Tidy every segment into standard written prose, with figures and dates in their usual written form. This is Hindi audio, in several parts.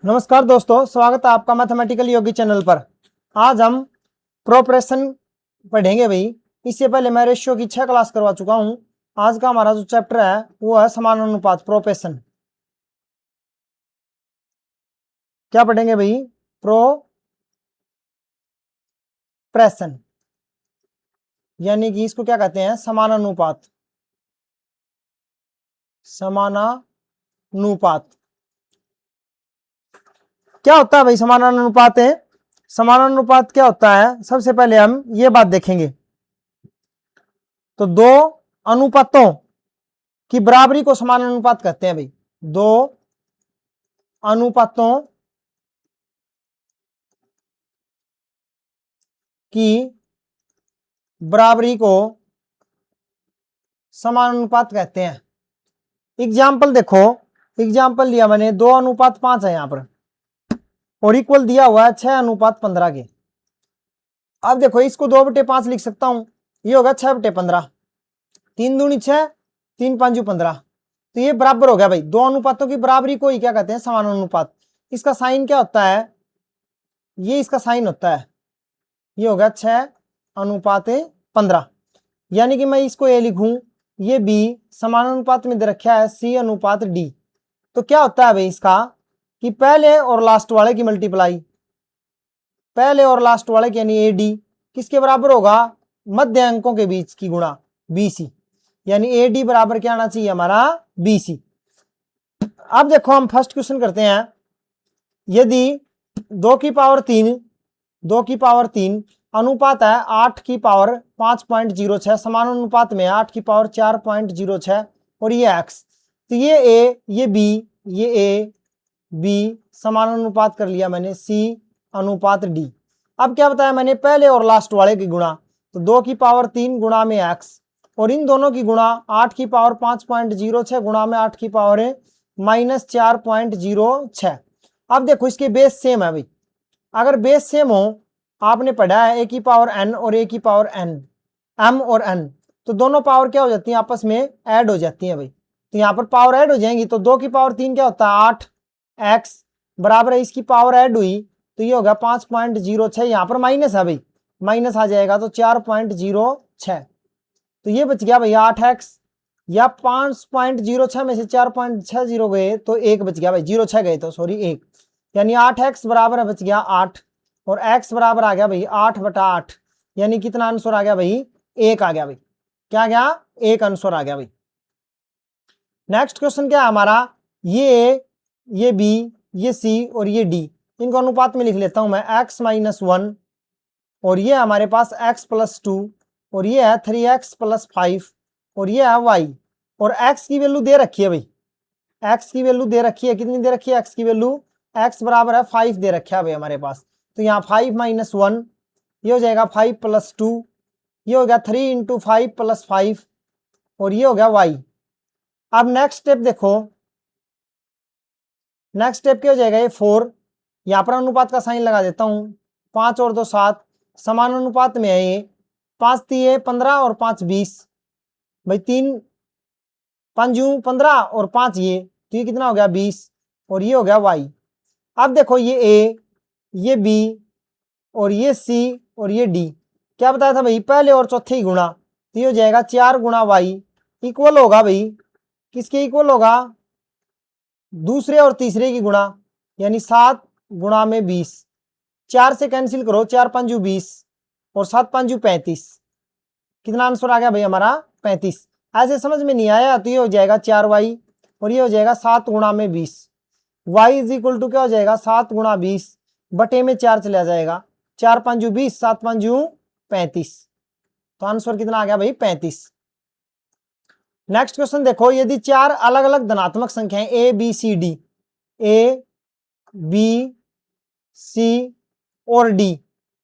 नमस्कार दोस्तों, स्वागत है आपका मैथमेटिकल योगी चैनल पर। आज हम प्रोपोर्शन पढ़ेंगे भाई। इससे पहले मैं रेशियो की 6 क्लास करवा चुका हूं। आज का हमारा जो चैप्टर है वो है समानुपात, प्रोपोर्शन। क्या पढ़ेंगे भाई? प्रोपोर्शन, यानी कि इसको क्या कहते हैं? समानुपात। समानुपात क्या होता है भाई? समानुपात है। समानुपात क्या होता है, सबसे पहले हम ये बात देखेंगे। तो दो अनुपातों की बराबरी को समानुपात कहते हैं भाई। दो अनुपातों की बराबरी को समानुपात कहते हैं। एग्जाम्पल देखो, एग्जाम्पल लिया मैंने 2:5 है यहां पर, और इक्वल दिया हुआ है 6:15 के। अब देखो, इसको 2/5 लिख सकता हूं, ये होगा 6/15। 3 दूनी 6, 3 5 15। तो ये बराबर हो गया भाई। दो अनुपातों की बराबरी को ही क्या कहते हैं? समानुपात। इसका साइन क्या होता है? ये इसका साइन होता है, ये होगा 6:15। यानी कि मैं इसको ए लिखूं, ये बी समानुपात में दे रखा है C/D। तो क्या होता है भाई इसका कि पहले और लास्ट वाले की मल्टीप्लाई, पहले और लास्ट वाले की यानी AD किसके बराबर होगा? मध्य अंकों के बीच की गुणा BC, यानी AD बराबर क्या आना चाहिए हमारा? BC। अब देखो, हम फर्स्ट क्वेश्चन करते हैं। यदि 2 की पावर 3 अनुपात है 8 की पावर 5.06, समानुपात में 8 की पावर 4.06, और ये x, तो ये a, ये b, ये a, b समानुपात कर लिया मैंने C/D। अब क्या बताया मैंने? पहले और लास्ट वाले की गुणा, तो 2 की पावर 3 गुणा में x, और इन दोनों की गुणा 8 की पावर 5.06 गुणा में 8 की पावर -4.06। अब देखो, इसके बेस सेम है भाई। अगर बेस सेम हो, आपने पढ़ा है a की पावर n और a की पावर n, m और n, तो दोनों पावर क्या हो जाती है? आपस में ऐड हो जाती है भाई। तो यहाँ पर पावर ऐड हो जाएंगी, तो 2 की पावर 3 क्या होता है? 8x बराबर है, इसकी पावर ऐड हुई तो ये होगा 5.06। यहाँ पर माइनस है भाई, माइनस आ जाएगा तो 4.06। तो ये बच गया भाई 8x, या 5.06 में से 4.60 गए तो 1 बच गया भाई, 0.6 गए तो सॉरी 1, यानी 8x बराबर बच गया 8, और x बराबर आ गया भाई 8/8, यानी कितना आंसर आ गया भाई? 1 आ गया भाई। क्या गया? 1 आंसर आ गया भाई। नेक्स्ट क्वेश्चन क्या है हमारा? ये a, ये b, ये c और ये d, इनको अनुपात में लिख लेता हूं मैं। x-1, और ये हमारे पास x+2, और ये है 3x+5, और ये है y, और x की वैल्यू दे रखी है भाई। x की वैल्यू दे रखी है, कितनी दे रखी है x की वैल्यू? x बराबर है 5 दे रखा है भाई हमारे पास। तो यहाँ 5-1, ये हो जाएगा 5+2, ये हो गया 3 × 5 + 5, और ये हो गया y। अब नेक्स्ट स्टेप देखो, नेक्स्ट स्टेप क्या हो जाएगा? ये 4, यहाँ पर अनुपात का साइन लगा देता हूं। 5 और 2 7, समान अनुपात में है ये। 5 3 15 और 5 20 भाई, 3 5 15 और 5 तो ये कितना हो गया? 20, और ये हो गया y। अब देखो, ये a, ये b, और ये c और ये d, क्या बताया था भाई? पहले और चौथे ही गुणा, तो ये हो जाएगा 4 × y इक्वल होगा भाई, किसके इक्वल होगा? दूसरे और तीसरे की गुणा, यानी 7 गुणा में 20। 4 से कैंसिल करो, 4 5 20 और 7 5 35, कितना आंसर आ गया भाई हमारा? 35। ऐसे समझ में नहीं आया तो ये हो जाएगा 4y, और ये हो जाएगा 7 गुणा में 20। y इज इक्वल टू क्या हो जाएगा? 7 × 20 बटे में 4 चला जाएगा, 4 5 20, 7 5 35, तो आंसर कितना आ गया भाई? 35। नेक्स्ट क्वेश्चन देखो, यदि 4 अलग अलग धनात्मक संख्याएं a b c d, a b c और d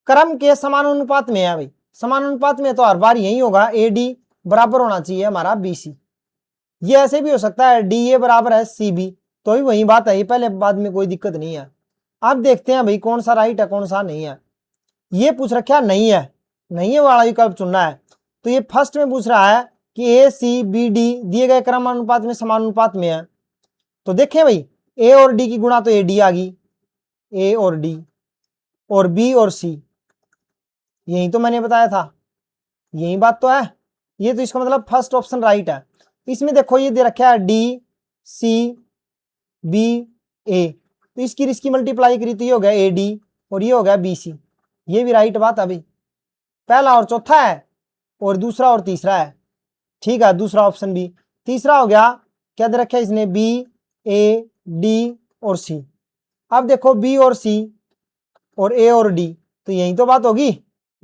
क्रम के समानुपात में है भाई। समानुपात में तो हर बार यही होगा, AD बराबर होना चाहिए हमारा BC। ये ऐसे भी हो सकता है DA बराबर है CB, तो ही वही बात है, ये पहले बाद में कोई दिक्कत नहीं है। अब देखते हैं भाई कौन सा राइट है कौन सा नहीं है। ये पूछ रखा नहीं है, नहीं है वाला विकल्प चुनना है। तो ये फर्स्ट में पूछ रहा है कि ACBD दिए गए क्रम अनुपात में समानुपात में है। तो देखें भाई, A और D की गुणा तो AD आ गई, ए और डी, और बी और सी, यही तो मैंने बताया था, यही बात तो है। ये तो इसका मतलब फर्स्ट ऑप्शन राइट है। इसमें देखो ये दे रखा है डी सी बी ए, तो इसकी मल्टीप्लाई करी तो ये हो गया ए डी और ये हो गया बी सी, ये भी राइट बात है भाई। पहला और चौथा है और दूसरा और तीसरा है, ठीक है, दूसरा ऑप्शन भी। तीसरा हो गया, क्या दे रखा है इसने, बी ए डी और सी। अब देखो बी और सी और ए और डी, तो यही तो बात होगी,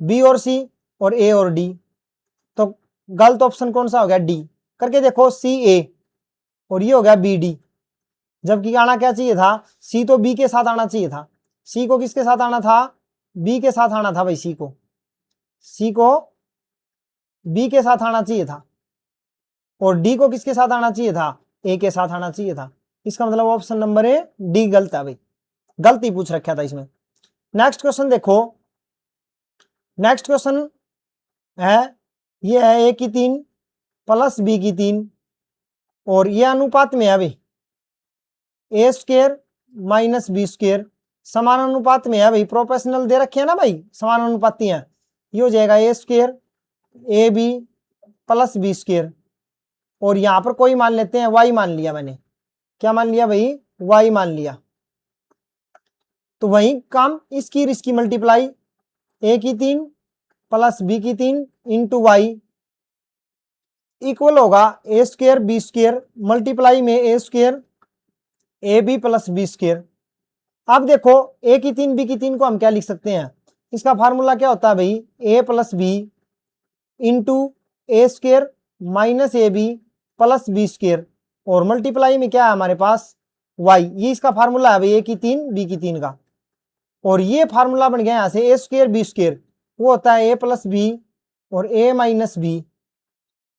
बी और सी और ए और डी, तो गलत ऑप्शन कौन सा हो गया, डी। करके देखो सी ए और ये हो गया बी डी, जबकि आना क्या चाहिए था, सी तो बी के साथ आना चाहिए था। सी को किसके साथ आना था, बी के साथ आना था भाई, सी को बी के साथ आना चाहिए था, और डी को किसके साथ आना चाहिए था, ए के साथ आना चाहिए था। इसका मतलब ऑप्शन नंबर ए डी गलत है भाई, गलती पूछ रखा था इसमें। नेक्स्ट क्वेश्चन देखो, नेक्स्ट क्वेश्चन है, ये है ए की 3 प्लस बी की 3, और ये अनुपात में है भाई, ए स्क्वायर माइनस बी स्क्वायर समान अनुपात में है भाई, प्रोपोर्शनल दे रखे हैं ना भाई, समान अनुपाती हैं। ये हो जाएगा a square a b plus b square, और यहां पर कोई मान लेते हैं, वाई मान लिया मैंने, क्या मान लिया भाई, वाई मान लिया। तो वही काम इसकी मल्टीप्लाई, ए की 3 प्लस बी की 3 इंटू वाई इक्वल होगा a square b square multiply में a square a b plus b square. अब देखो ए की 3 बी की 3 को हम क्या लिख सकते हैं, इसका फार्मूला क्या होता है भाई, a plus b into a square minus a b plus b square, और मल्टीप्लाई में क्या है हमारे पास, वाई। ये इसका फार्मूला है भाई, ए की 3 बी की 3 का, और ये फार्मूला बन गया यहां से ए स्क्वायर बी स्क्वायर, वो होता है ए प्लस बी और ए माइनस बी,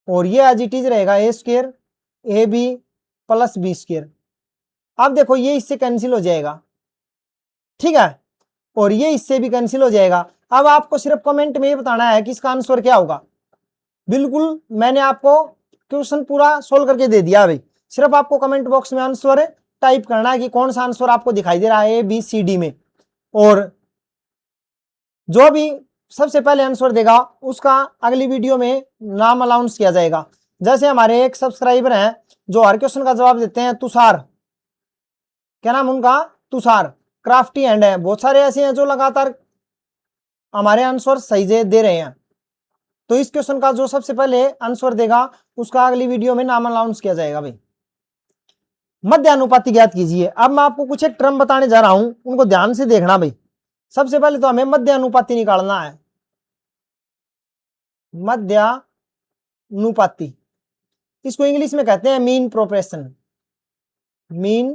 और ये एज इट इज रहेगा a square a b plus b square. अब देखो ये इससे कैंसिल हो जाएगा, ठीक है, और ये इससे भी कैंसिल हो जाएगा। अब आपको सिर्फ कमेंट में ये बताना है कि इसका आंसर क्या होगा। बिल्कुल मैंने आपको क्वेश्चन पूरा सोल्व करके दे दिया भाई, सिर्फ आपको कमेंट बॉक्स में आंसर टाइप करना है कि कौन सा आंसर आपको दिखाई दे रहा है ए बी सी डी में, और जो भी सबसे पहले आंसर देगा उसका अगली वीडियो में नाम अनाउंस किया जाएगा। जैसे हमारे एक सब्सक्राइबर हैं जो हर क्वेश्चन का जवाब देते हैं, तुषार, क्या नाम उनका, तुषार क्राफ्टी एंड है, बहुत सारे ऐसे हैं जो लगातार हमारे आंसर सही दे रहे हैं। तो इस क्वेश्चन का जो सबसे पहले आंसर देगा उसका अगली वीडियो में नाम अनाउंस किया जाएगा भाई। मध्य अनुपाती ज्ञात कीजिए। अब मैं आपको कुछ एक टर्म बताने जा रहा हूं, उनको ध्यान से देखना भाई। सबसे पहले तो हमें मध्य अनुपाती निकालना है, मध्य अनुपाती, इसको इंग्लिश में कहते हैं मीन प्रोपोर्शन, मीन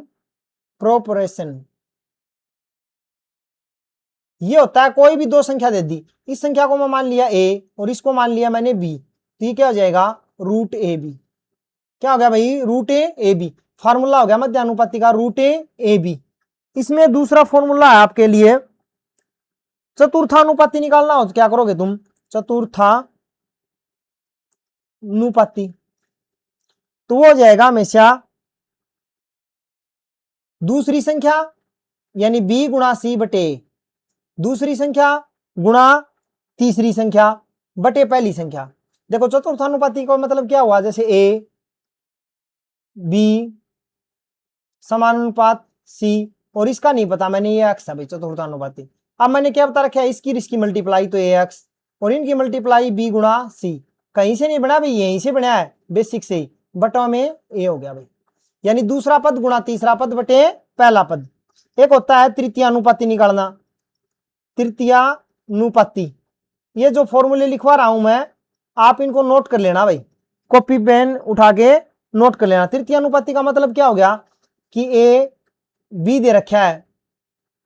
प्रोपोर्शन। ये होता है कोई भी दो संख्या दे दी, इस संख्या को मैं मान लिया ए और इसको मान लिया मैंने बी, तो ये क्या हो जाएगा, रूट ए बी। क्या हो गया भाई, रूट ए बी। फार्मूला हो गया मध्य अनुपाती का रूट ए बी। इसमें दूसरा फॉर्मूला है आपके लिए, चतुर्थानुपाती निकालना हो तो क्या करोगे तुम, चतुर्थानुपाती, तो वो हो जाएगा हमेशा दूसरी संख्या यानी बी गुणा सी बटे दूसरी संख्या गुणा तीसरी संख्या बटे पहली संख्या। देखो चतुर्थानुपाती का मतलब क्या हुआ, जैसे ए बी समानुपात सी, और इसका नहीं पता मैंने, ये एक्स है भाई चतुर्थानुपाती। अब मैंने क्या बता रखा है, इसकी मल्टीप्लाई तो ए एक्स और इनकी मल्टीप्लाई बी गुणा सी, कहीं से नहीं बना भाई, यहीं से बना है बेसिक से ही, बटा में ए हो गया भाई, यानी दूसरा पद गुणा तीसरा पद बटे पहला पद। एक होता है तृतीयानुपाती निकालना, तृतीयानुपाती, ये जो फॉर्मूले लिखवा रहा हूं मैं, आप इनको नोट कर लेना भाई, कॉपी पेन उठा के नोट कर लेना। तृतीयानुपाती का मतलब क्या हो गया कि ए बी दे रखा है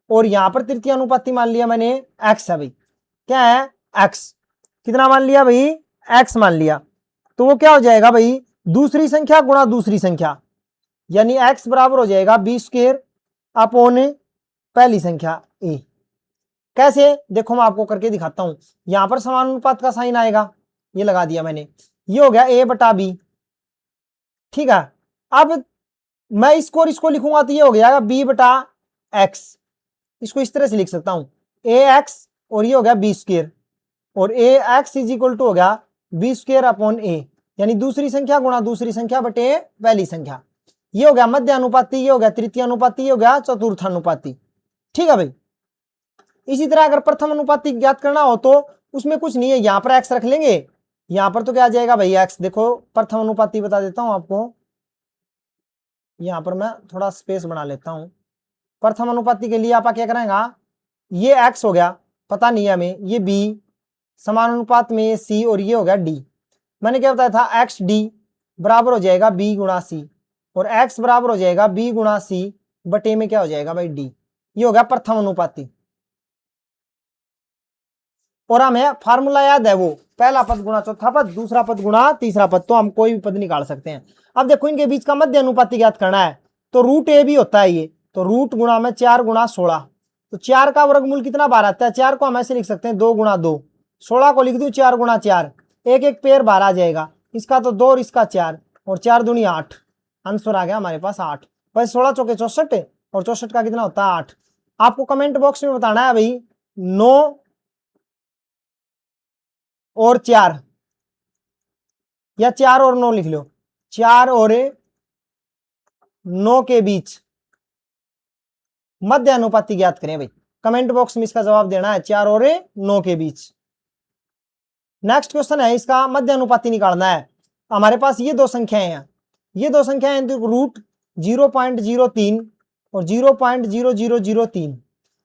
और यहां पर तृतीयानुपाती मान लिया मैंने एक्स है भाई, क्या है एक्स, कितना मान लिया भाई, एक्स मान लिया, तो वो क्या हो जाएगा भाई, दूसरी संख्या गुणा दूसरी संख्या, यानी एक्स बराबर हो जाएगा बी स्क्वायर अपॉन पहली संख्या ए। कैसे, देखो मैं आपको करके दिखाता हूं, यहां पर समानुपात का साइन आएगा, ये लगा दिया मैंने, ये हो गया ए बटा बी, ठीक है। अब मैं इसको और इसको लिखूंगा तो ये हो गया बी बटा एक्स, इसको इस तरह से लिख सकता हूं, ए एक्स और ये हो गया बी स्क्वेयर, और ए एक्स इज इक्वल टू हो गया बी स्क्वेयर अपॉन ए, यानी दूसरी संख्या गुणा दूसरी संख्या बटे पहली संख्या। ये हो गया मध्य अनुपाती, ये हो गया तृतीय अनुपाती, ये हो गया चतुर्थ अनुपाती। ठीक है भाई। इसी तरह अगर प्रथम अनुपाती ज्ञात करना हो तो उसमें कुछ नहीं है, यहां पर एक्स रख लेंगे, यहां पर तो क्या आ जाएगा भाई एक्स। देखो प्रथम अनुपाती बता देता हूं आपको, यहां पर मैं थोड़ा स्पेस बना लेता हूं। प्रथम अनुपाती के लिए आप क्या करेंगे, ये एक्स हो गया, पता नहीं है हमें, ये बी, समान अनुपात में ये सी, और ये हो गया डी। मैंने क्या बताया था, एक्स डी बराबर हो जाएगा बी गुणा सी, और एक्स बराबर हो जाएगा बी गुणा सी बटे में क्या हो जाएगा भाई डी। ये हो गया प्रथम अनुपाती। और हमें फार्मूला याद है, वो पहला पद गुणा चौथा पद, दूसरा पद गुणा तीसरा पद, तो हम कोई भी पद निकाल सकते हैं। अब देखो इनके बीच का मध्य अनुपाती ज्ञात करना है, तो रूट ए भी होता है ये, तो रूट गुणा में 4 गुणा 16, तो 4 का वर्गमूल कितना बार आता है, 4 को हम ऐसे लिख सकते हैं 2 गुणा 2, 16 को लिख दूं 4 गुणा 4, एक एक पेयर बार आ जाएगा, इसका तो 2 और इसका 4, और 4 दूनी 8, आंसर आ गया हमारे पास 8। बस 16 चौके 64, और 64 का कितना होता है 8। आपको कमेंट बॉक्स में बताना है भाई 9 और 4, या 4 और 9 लिख लो, 4 और 9 के बीच मध्य अनुपाती ज्ञात करें भाई। कमेंट बॉक्स में इसका जवाब देना है, 4 और 9 के बीच। नेक्स्ट क्वेश्चन है, इसका मध्य अनुपाती निकालना है। हमारे पास ये दो संख्याएं हैं, ये दो संख्याएं रूट 0.03 और 0.0003।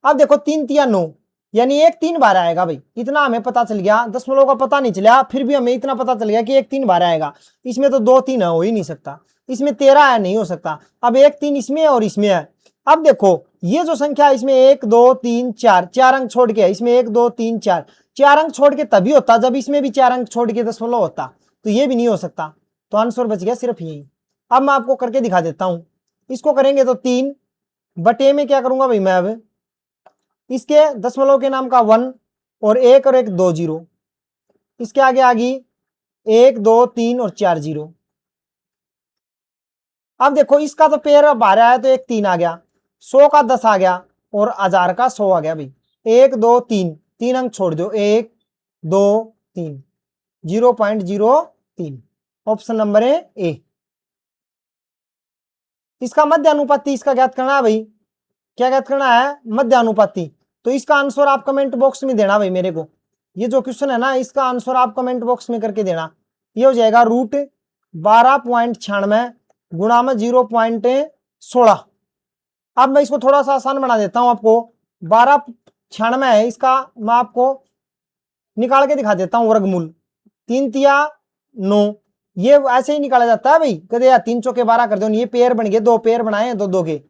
अब देखो 3 तिया 9, यानी एक 3 बार आएगा भाई, इतना हमें पता चल गया। दशमलव का पता नहीं चला, फिर भी हमें इतना पता चल गया कि एक 3 बार आएगा। इसमें तो 2 3 हो ही नहीं सकता, इसमें 13 है, नहीं हो सकता। अब एक 3 इसमें है और इसमें है। अब देखो ये जो संख्या है इसमें 1 2 3 4, 4 अंक छोड़ के है, इसमें 1 2 3 4, 4 अंक छोड़ के तभी होता जब इसमें भी 4 अंक छोड़ के दशमलव होता, तो ये भी नहीं हो सकता, तो आंसर बच गया सिर्फ यही। अब मैं आपको करके दिखा देता हूं। इसको करेंगे तो 3 बटे में क्या करूंगा भाई मैं, अब इसके दशमलव के नाम का 1 और 1 और 1 2 0, इसके आगे आ गई 1 2 3 और 4 0। अब देखो इसका तो पेयर बारह है, तो एक 3 आ गया, 100 का 10 आ गया, और 1000 का 100 आ गया भाई। 1 2 3, 3 अंक छोड़ दो, 1 2 3, 0.03, ऑप्शन नंबर है ए। इसका मध्य अनुपाती इसका ज्ञात करना है भाई, क्या ज्ञात करना है, मध्य अनुपाती। तो इसका आंसर आप कमेंट बॉक्स में देना भाई मेरे को, ये जो क्वेश्चन है ना इसका आंसर आप कमेंट बॉक्स में करके देना। ये हो जाएगा रूट 12.96 गुणा में 0.16। अब मैं इसको थोड़ा सा आसान बना देता हूं आपको, 12.96 है, इसका मैं आपको निकाल के दिखा देता हूं वर्गमूल। 3 तिया 9, ये ऐसे ही निकाला जाता है भाई, कहते यार 3 चौके 12 कर दो, ये पेयर बन गए, 2 पेयर बनाए 2 2 के,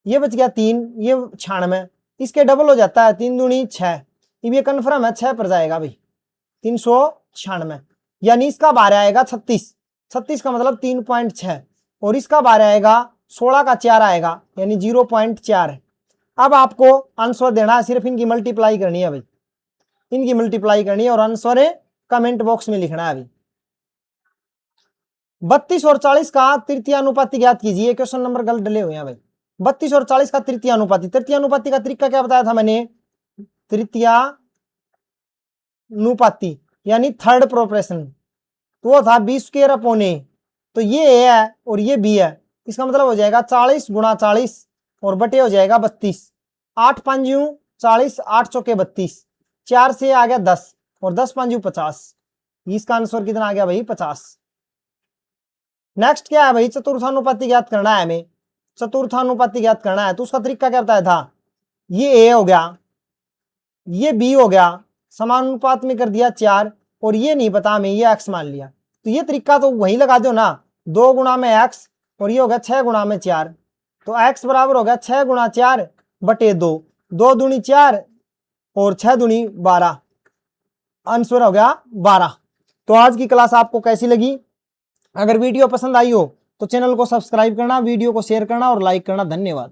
ये बच गया 3, ये 96, इसके डबल हो जाता है 3 दूनी 6, ये कन्फर्म है 6 पर जाएगा भाई, 396, यानी इसका बारह आएगा 36, 36 का मतलब 3.6, और इसका बारह आएगा 16 का 4 आएगा, यानी 0.4। अब आपको आंसर देना है, सिर्फ इनकी मल्टीप्लाई करनी है भाई, इनकी मल्टीप्लाई करनी है, और आंसर कमेंट बॉक्स में लिखना है अभी। 32 और 40 का तृतीय अनुपाती ज्ञात कीजिए। क्वेश्चन नंबर गलत डले हुए हैं भाई। 32 और 40 का तृतीय अनुपाती, तृतीय अनुपाती का तरीका क्या बताया था मैंने, तृतीय अनुपाती यानी थर्ड प्रोपोर्शन, तो वो था बी स्क्वायर अपॉन ए, तो ये ए है और ये बी है, इसका मतलब हो जाएगा 40 गुणा 40 और बटे हो जाएगा 32, 8 5 40, 8 चौके 32, 4 से आ गया 10 और 10 5 50, इसका आंसर कितना आ गया भाई 50। नेक्स्ट क्या है भाई, चतुर्थानुपाती ज्ञात करना है हमें, चतुर्थानुपाती ज्ञात करना है, तो उसका तरीका क्या बताया था, ये ए हो गया, ये बी हो गया, समानुपात में कर दिया 4, और ये नहीं पता हमें, ये एक्स मान लिया, तो ये तरीका तो वही लगा दो ना, 2 गुणा में एक्स, और ये हो गया 6 गुणा में 4, तो एक्स बराबर हो गया 6 गुणा 4 बटे 2, 2 दूनी 4 और 6 दूनी 12, आंसर हो गया 12। तो आज की क्लास आपको कैसी लगी, अगर वीडियो पसंद आई हो तो चैनल को सब्सक्राइब करना, वीडियो को शेयर करना और लाइक करना। धन्यवाद।